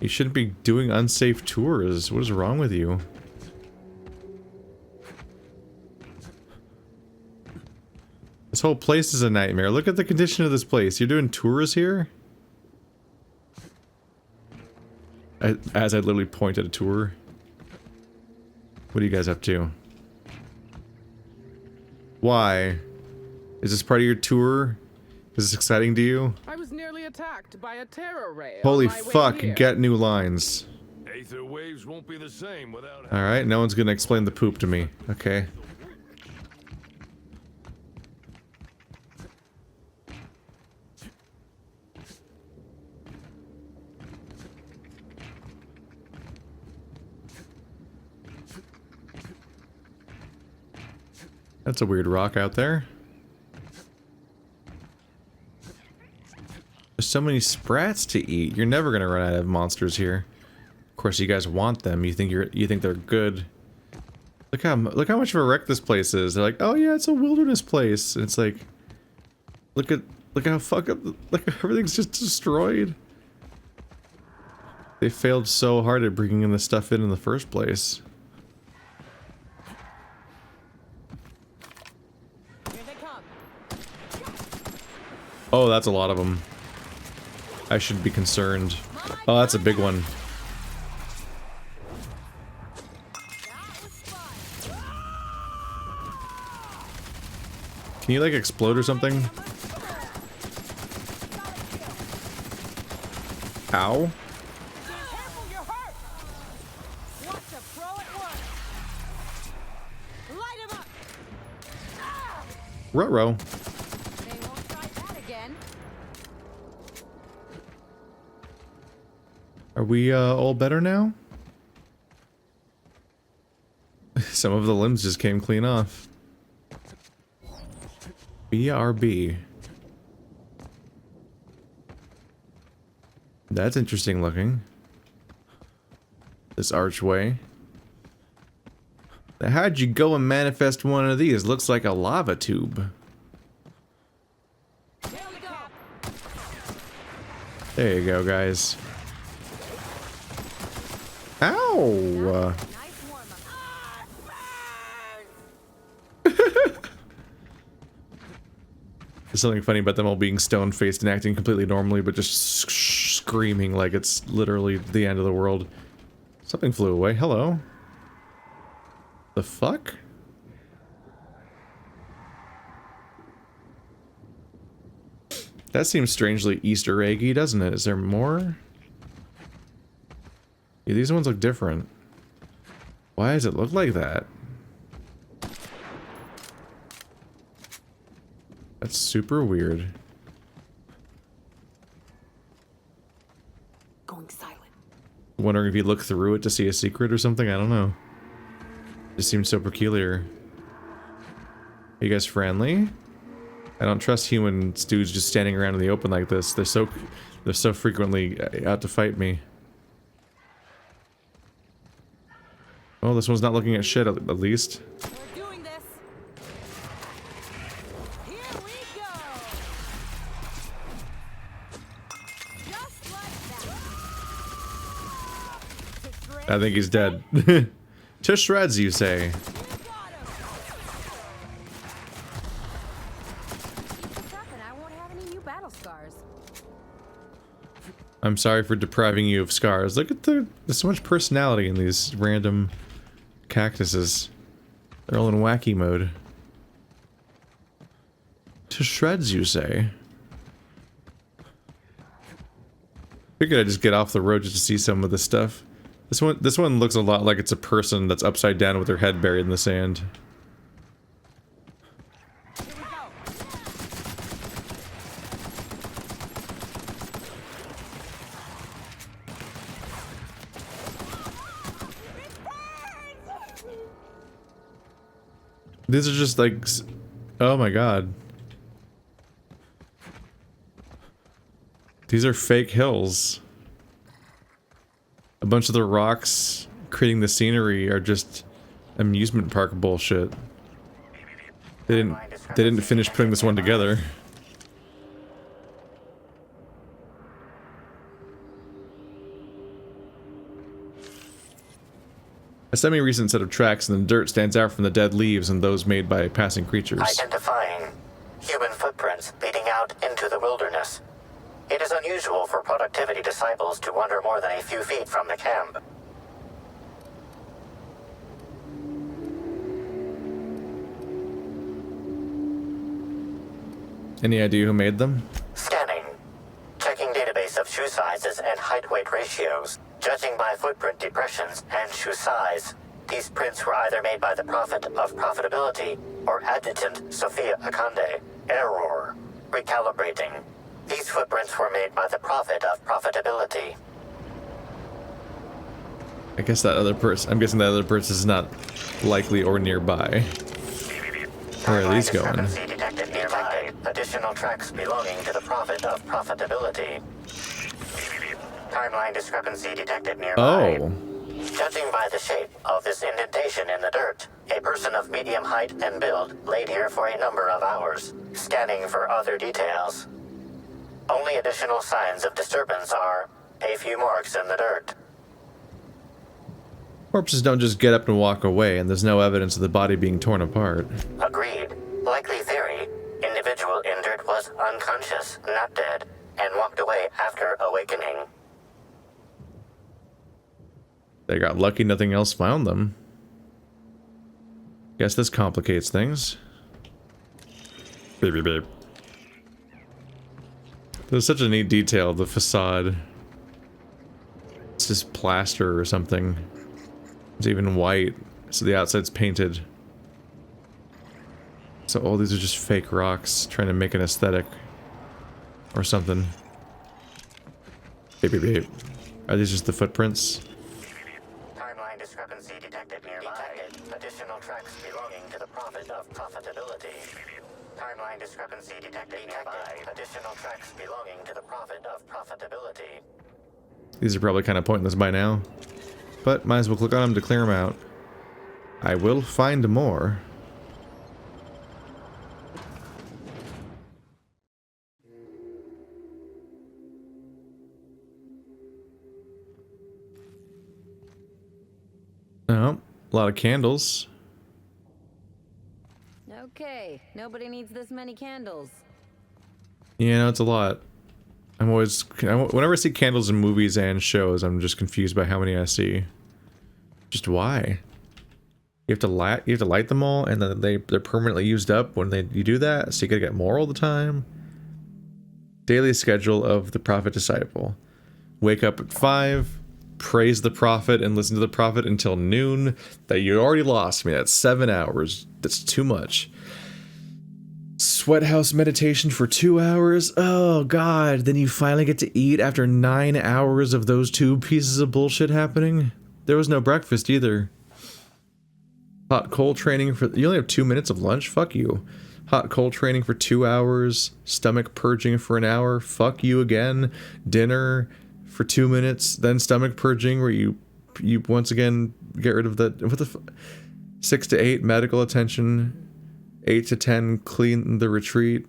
You shouldn't be doing unsafe tours. What is wrong with you? This whole place is a nightmare. Look at the condition of this place. You're doing tours here? As I literally point at a tour. What are you guys up to? Why? Is this part of your tour? Is this exciting to you? I was nearly attacked by a terror ray. Holy on my way fuck, here. get new lines. Aether waves won't be the same without... Alright, no one's gonna explain the poop to me. Okay. That's a weird rock out there. There's so many sprats to eat. You're never gonna run out of monsters here. Of course, you guys want them. You think they're good. Look how much of a wreck this place is. They're like, oh yeah, it's a wilderness place. And it's like, look how fuck up. Like everything's just destroyed. They failed so hard at bringing in the stuff in the first place. Oh, that's a lot of them. I should be concerned. Oh, that's a big one. Can you, like, explode or something? Ow. Ruh-roh. Are we all better now? Some of the limbs just came clean off. BRB. That's interesting looking. This archway. Now, how'd you go and manifest one of these? Looks like a lava tube. There you go, guys. Ow! There's something funny about them all being stone-faced and acting completely normally, but just screaming like it's literally the end of the world. Something flew away. Hello. The fuck? That seems strangely Easter eggy, doesn't it? Is there more? Yeah, these ones look different. Why does it look like that? That's super weird. Going silent. Wondering if you look through it to see a secret or something? I don't know. It just seems so peculiar. Are you guys friendly? I don't trust human dudes just standing around in the open like this. They're so frequently out to fight me. Oh, this one's not looking at shit at least. We're doing this. Here we go. Just like that. I think he's dead. To shreds, you say. I'm sorry for depriving you of scars. Look at there's so much personality in these random cactuses. They're all in wacky mode. To shreds, you say? Figured I'd just get off the road just to see some of this stuff. This one looks a lot like it's a person that's upside down with their head buried in the sand. These are just like, oh my god. These are fake hills. A bunch of the rocks creating the scenery are just amusement park bullshit. They didn't finish putting this one together. A semi-recent set of tracks in the dirt stands out from the dead leaves and those made by passing creatures. Identifying human footprints leading out into the wilderness. It is unusual for productivity disciples to wander more than a few feet from the camp. Any idea who made them? Scanning. Checking database of shoe sizes and height-weight ratios. Judging by footprint depressions and shoe size, these prints were either made by the Prophet of Profitability or Adjutant Sophia Akande, Error, Recalibrating. These footprints were made by the Prophet of Profitability. I guess that other person, I'm guessing that other person is not likely or nearby. Where are these going? Discrepancy detected nearby. Additional tracks belonging to the Prophet of Profitability. Timeline discrepancy detected nearby. Oh. Judging by the shape of this indentation in the dirt, a person of medium height and build laid here for a number of hours, scanning for other details. Only additional signs of disturbance are a few marks in the dirt. Corpses don't just get up and walk away, and there's no evidence of the body being torn apart. Agreed. Likely theory, individual injured was unconscious, not dead, and walked away after awakening. They got lucky nothing else found them. Guess this complicates things. Baby babe. There's such a neat detail, the facade. It's just plaster or something. It's even white, so the outside's painted. So all these are just fake rocks, trying to make an aesthetic. Or something. Baby babe. Are these just the footprints? Timeline discrepancy detected nearby. Additional tracks belonging to the Prophet of Profitability. Timeline discrepancy detected nearby. Additional tracks belonging to the Prophet of Profitability. These are probably kind of pointless by now. But might as well click on them to clear them out. I will find more. Oh, a lot of candles. Okay, nobody needs this many candles. Yeah, no, it's a lot. I'm always, whenever I see candles in movies and shows, I'm just confused by how many I see. Just why? You have to light them all, and then they're permanently used up when you do that, so you gotta get more all the time. Daily schedule of the Prophet Disciple. Wake up at 5, praise the Prophet and listen to the Prophet until noon. That you already lost me. That's 7 hours. That's too much. Sweat house meditation for 2 hours. Oh god, then you finally get to eat after 9 hours of those 2 pieces of bullshit happening. There was no breakfast either. Hot cold training for, you only have 2 minutes of lunch? Fuck you. Hot cold training for 2 hours. Stomach purging for an hour. Fuck you again. Dinner for 2 minutes. Then stomach purging where you once again get rid of that. What the 6 to 8 medical attention. 8 to 10 clean the retreat.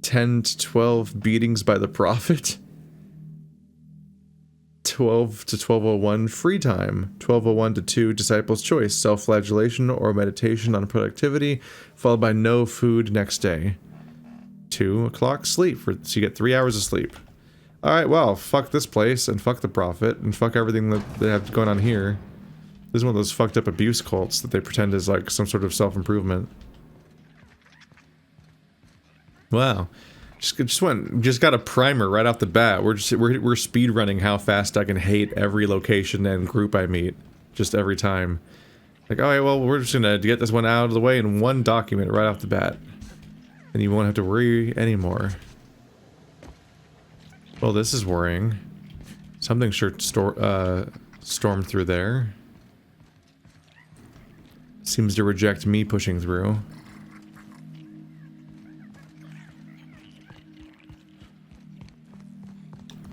10 to 12 beatings by the Prophet. 12 to 12:01 free time. 12:01 to 2 disciples choice, self-flagellation or meditation on productivity, followed by no food next day. 2 o'clock sleep, so you get 3 hours of sleep. Alright, well, fuck this place, and fuck the Prophet, and fuck everything that they have going on here. This is one of those fucked up abuse cults that they pretend is like some sort of self-improvement. Wow. Just got a primer right off the bat. We're speed running how fast I can hate every location and group I meet, just every time. Like, alright, well, we're just gonna get this one out of the way in one document right off the bat, and you won't have to worry anymore. Well, this is worrying. Something sure stormed through there. Seems to reject me pushing through.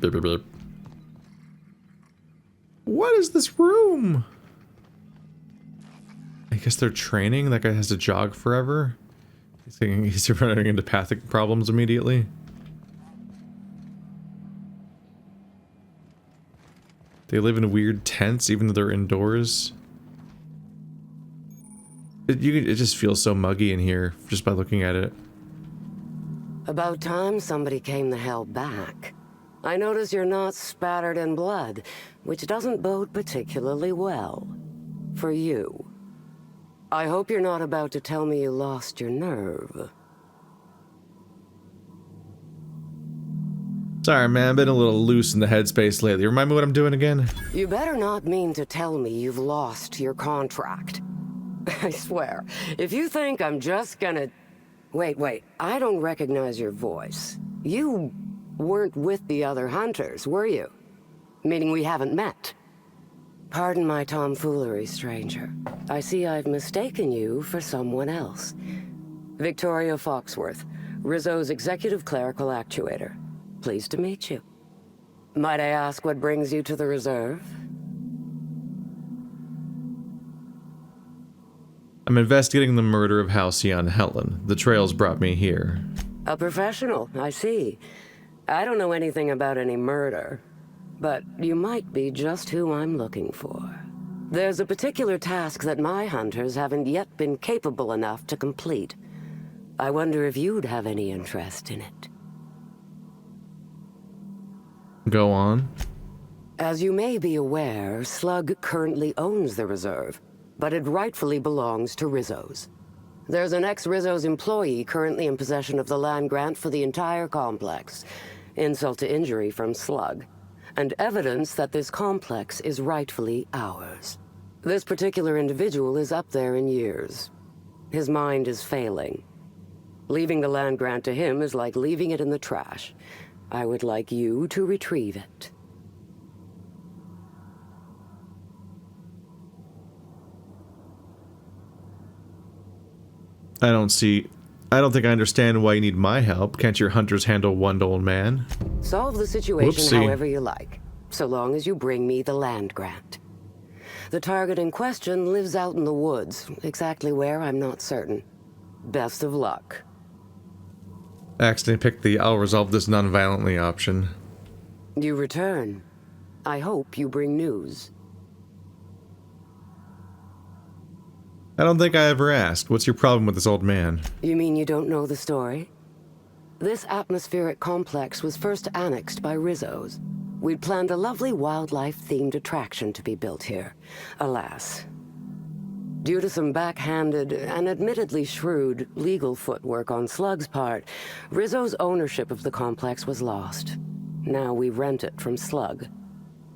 Beep, beep, beep. What is this room? I guess they're training. That guy has to jog forever. He's thinking he's running into pathic problems immediately. They live in weird tents even though they're indoors. It just feels so muggy in here just by looking at it. About time somebody came the hell back. I notice you're not spattered in blood, which doesn't bode particularly well. For you. I hope you're not about to tell me you lost your nerve. Sorry, man, I've been a little loose in the headspace lately. Remind me what I'm doing again? You better not mean to tell me you've lost your contract. I swear, if you think I'm just gonna... Wait, I don't recognize your voice. You weren't with the other hunters, were you? Meaning we haven't met. Pardon my tomfoolery, stranger. I see I've mistaken you for someone else. Victoria Foxworth, Rizzo's executive clerical actuator. Pleased to meet you. Might I ask what brings you to the reserve? I'm investigating the murder of Halcyon Helen. The trails brought me here. A professional, I see. I don't know anything about any murder, but you might be just who I'm looking for. There's a particular task that my hunters haven't yet been capable enough to complete. I wonder if you'd have any interest in it. Go on. As you may be aware, Slug currently owns the reserve, but it rightfully belongs to Rizzo's. There's an ex-Rizzo's employee currently in possession of the land grant for the entire complex. Insult to injury from Slug. And evidence that this complex is rightfully ours. This particular individual is up there in years. His mind is failing. Leaving the land grant to him is like leaving it in the trash. I would like you to retrieve it. I don't think I understand why you need my help. Can't your hunters handle one old man? Solve the situation Whoopsie. however you like, so long as you bring me the land grant. The target in question lives out in the woods, exactly where I'm not certain. Best of luck. I accidentally picked the I'll resolve this non-violently option. You return. I hope you bring news. I don't think I ever asked. What's your problem with this old man? You mean you don't know the story? This atmospheric complex was first annexed by Rizzo's. We'd planned a lovely wildlife-themed attraction to be built here. Alas, due to some backhanded and admittedly shrewd legal footwork on Slug's part, Rizzo's ownership of the complex was lost. Now we rent it from Slug.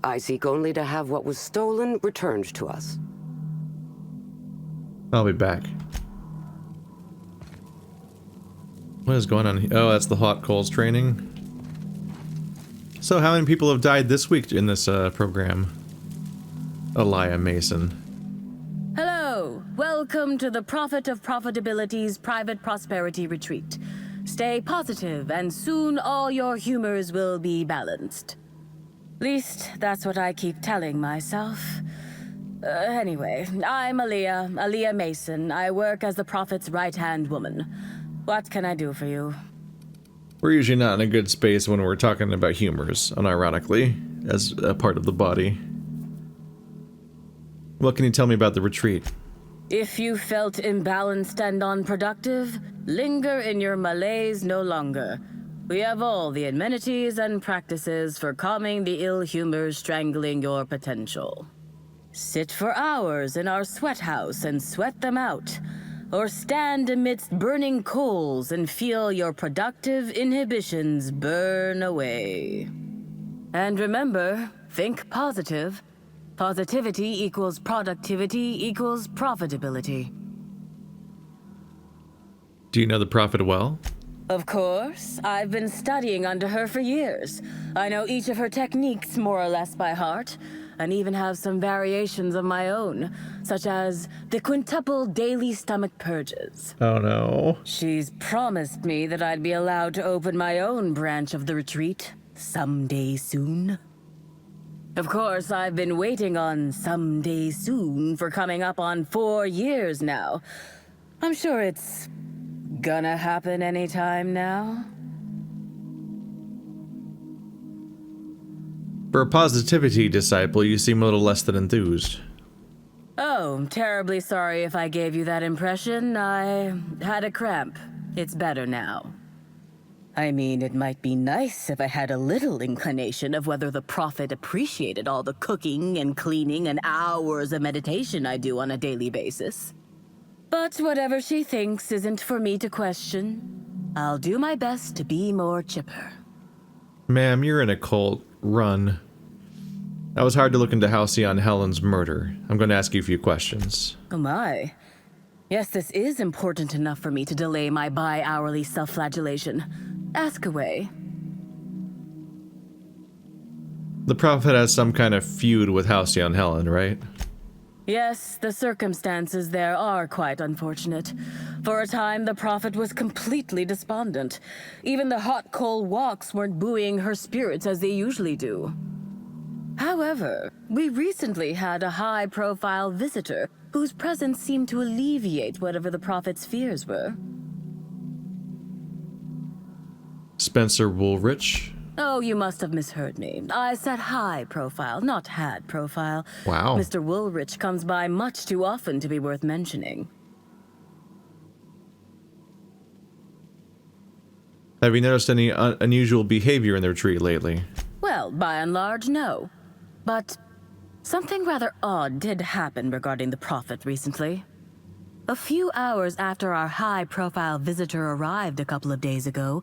I seek only to have what was stolen returned to us. I'll be back. What is going on here? Oh, that's the hot coals training. So how many people have died this week in this program? Elia Mason. Hello, welcome to the Prophet of Profitability's Private Prosperity Retreat. Stay positive, and soon all your humors will be balanced. Least, that's what I keep telling myself. Anyway, I'm Alia Mason. I work as the Prophet's right-hand woman. What can I do for you? We're usually not in a good space when we're talking about humors, unironically, as a part of the body. What can you tell me about the retreat? If you felt imbalanced and unproductive, linger in your malaise no longer. We have all the amenities and practices for calming the ill humors strangling your potential. Sit for hours in our sweat house and sweat them out, or stand amidst burning coals and feel your productive inhibitions burn away. And remember, think positive. Positivity equals productivity equals profitability. Do you know the Prophet well? Of course. I've been studying under her for years. I know each of her techniques more or less by heart, and even have some variations of my own, such as the quintuple daily stomach purges. Oh no. She's promised me that I'd be allowed to open my own branch of the retreat someday soon. Of course, I've been waiting on someday soon for coming up on 4 years now. I'm sure it's gonna happen anytime now. For a positivity disciple, you seem a little less than enthused. Oh, I'm terribly sorry if I gave you that impression. I had a cramp. It's better now. I mean, it might be nice if I had a little inclination of whether the Prophet appreciated all the cooking and cleaning and hours of meditation I do on a daily basis. But whatever she thinks isn't for me to question. I'll do my best to be more chipper. Ma'am, you're in a cult. Run. That was hard to look into Halcyon Helen's murder. I'm going to ask you a few questions. Oh my. Yes, this is important enough for me to delay my bi-hourly self-flagellation. Ask away. The Prophet has some kind of feud with Halcyon Helen, right? Yes, the circumstances there are quite unfortunate. For a time, the Prophet was completely despondent. Even the hot coal walks weren't buoying her spirits as they usually do. However, we recently had a high-profile visitor whose presence seemed to alleviate whatever the Prophet's fears were. Spencer Woolrich? Oh, you must have misheard me. I said high profile, not had profile. Wow. Mr. Woolrich comes by much too often to be worth mentioning. Have you noticed any unusual behavior in the retreat lately? Well, by and large, no. But something rather odd did happen regarding the Prophet recently. A few hours after our high-profile visitor arrived a couple of days ago,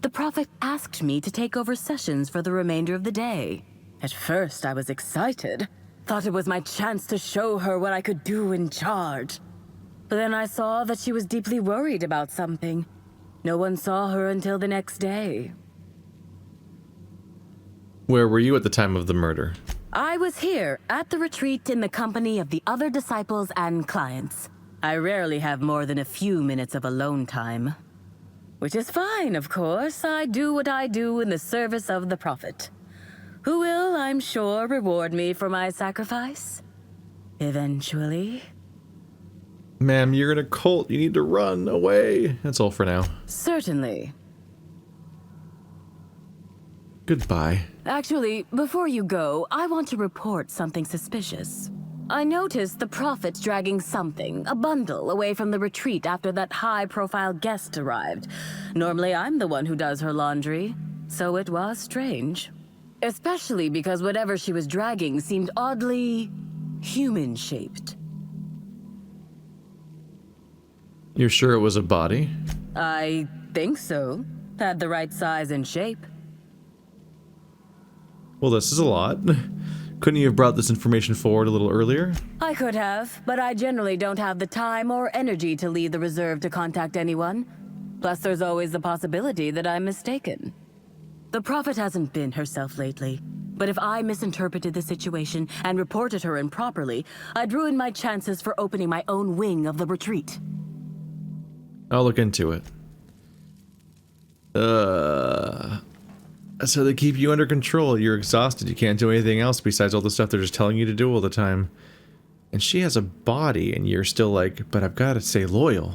the Prophet asked me to take over sessions for the remainder of the day. At first, I was excited. Thought it was my chance to show her what I could do in charge. But then I saw that she was deeply worried about something. No one saw her until the next day. Where were you at the time of the murder? I was here, at the retreat in the company of the other disciples and clients. I rarely have more than a few minutes of alone time. Which is fine, of course. I do what I do in the service of the Prophet, who will, I'm sure, reward me for my sacrifice. Eventually. Ma'am, you're in a cult. You need to run away. That's all for now. Certainly. Goodbye. Actually, before you go, I want to report something suspicious. I noticed the Prophet dragging something, a bundle, away from the retreat after that high-profile guest arrived. Normally, I'm the one who does her laundry, so it was strange. Especially because whatever she was dragging seemed oddly human-shaped. You're sure it was a body? I think so. Had the right size and shape. Well, this is a lot. Couldn't you have brought this information forward a little earlier? I could have, but I generally don't have the time or energy to leave the reserve to contact anyone. Plus, there's always the possibility that I'm mistaken. The Prophet hasn't been herself lately, but if I misinterpreted the situation and reported her improperly, I'd ruin my chances for opening my own wing of the retreat. I'll look into it. So they keep you under control. You're exhausted. You can't do anything else besides all the stuff they're just telling you to do all the time. And she has a body, and you're still like, but I've got to stay loyal.